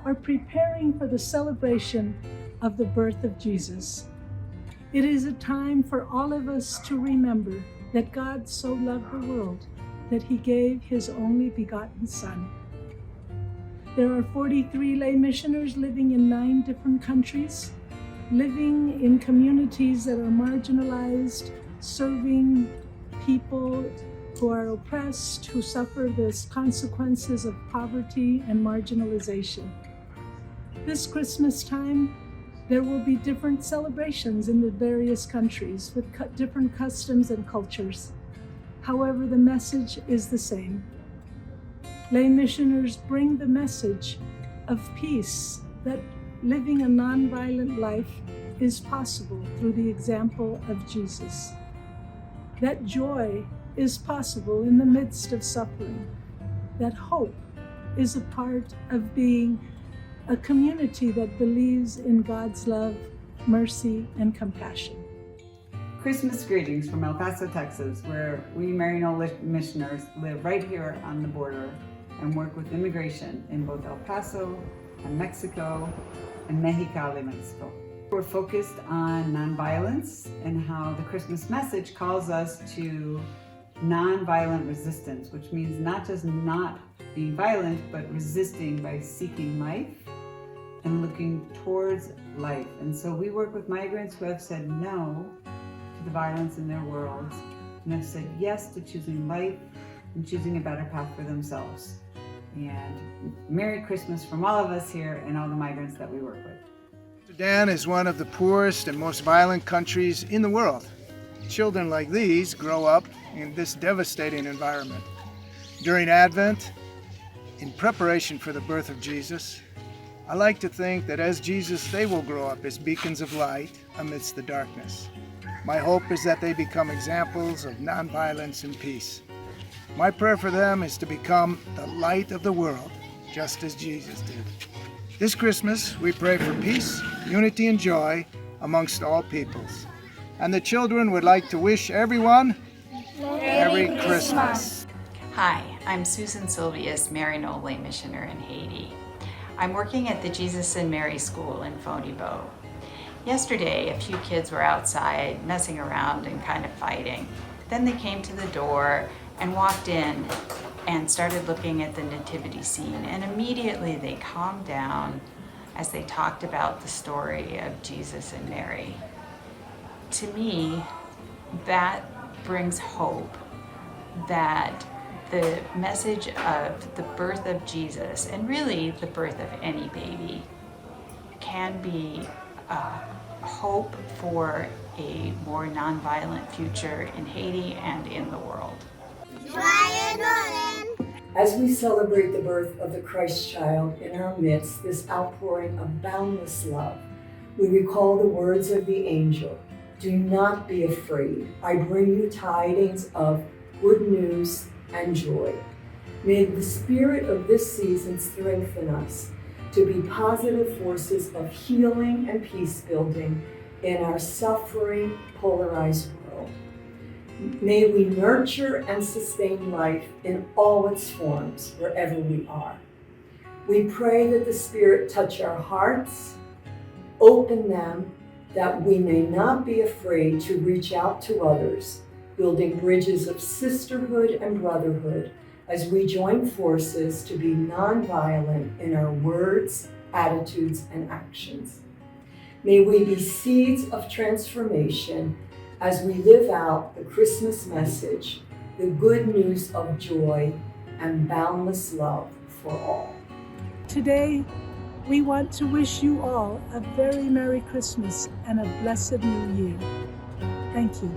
are preparing for the celebration of the birth of Jesus. It is a time for all of us to remember that God so loved the world that he gave his only begotten Son. There are 43 lay missioners living in 9 different countries, living in communities that are marginalized, serving people who are oppressed, who suffer the consequences of poverty and marginalization. This Christmas time, there will be different celebrations in the various countries with different customs and cultures. However, the message is the same. Lay missioners bring the message of peace, that living a nonviolent life is possible through the example of Jesus. That joy is possible in the midst of suffering. That hope is a part of being a community that believes in God's love, mercy, and compassion. Christmas greetings from El Paso, Texas, where we Maryknoll Lay Missioners live right here on the border and work with immigration in both El Paso and Mexico and Mexicali, Mexico. We're focused on nonviolence and how the Christmas message calls us to nonviolent resistance, which means not just not being violent, but resisting by seeking life and looking towards life. And so we work with migrants who have said no to the violence in their worlds and have said yes to choosing life and choosing a better path for themselves. And Merry Christmas from all of us here and all the migrants that we work with. Sudan is one of the poorest and most violent countries in the world. Children like these grow up in this devastating environment. During Advent, in preparation for the birth of Jesus, I like to think that as Jesus, they will grow up as beacons of light amidst the darkness. My hope is that they become examples of nonviolence and peace. My prayer for them is to become the light of the world, just as Jesus did. This Christmas, we pray for peace, unity, and joy amongst all peoples. And the children would like to wish everyone Merry Christmas. Hi, I'm Susan Silveus, Maryknoll Lay Missioner in Haiti. I'm working at the Jesus and Mary School in Phoneybo. Yesterday, a few kids were outside messing around and kind of fighting. Then they came to the door and walked in and started looking at the nativity scene, and immediately they calmed down as they talked about the story of Jesus and Mary. To me, that brings hope that the message of the birth of Jesus, and really the birth of any baby, can be hope for a more nonviolent future in Haiti and in the world. As we celebrate the birth of the Christ child in our midst, this outpouring of boundless love, we recall the words of the angel, "Do not be afraid. I bring you tidings of good news and joy." May the spirit of this season strengthen us to be positive forces of healing and peace building in our suffering, polarized world. May we nurture and sustain life in all its forms, wherever we are. We pray that the Spirit touch our hearts, open them, that we may not be afraid to reach out to others, building bridges of sisterhood and brotherhood as we join forces to be nonviolent in our words, attitudes, and actions. May we be seeds of transformation as we live out the Christmas message, the good news of joy and boundless love for all. Today, we want to wish you all a very Merry Christmas and a blessed New Year. Thank you.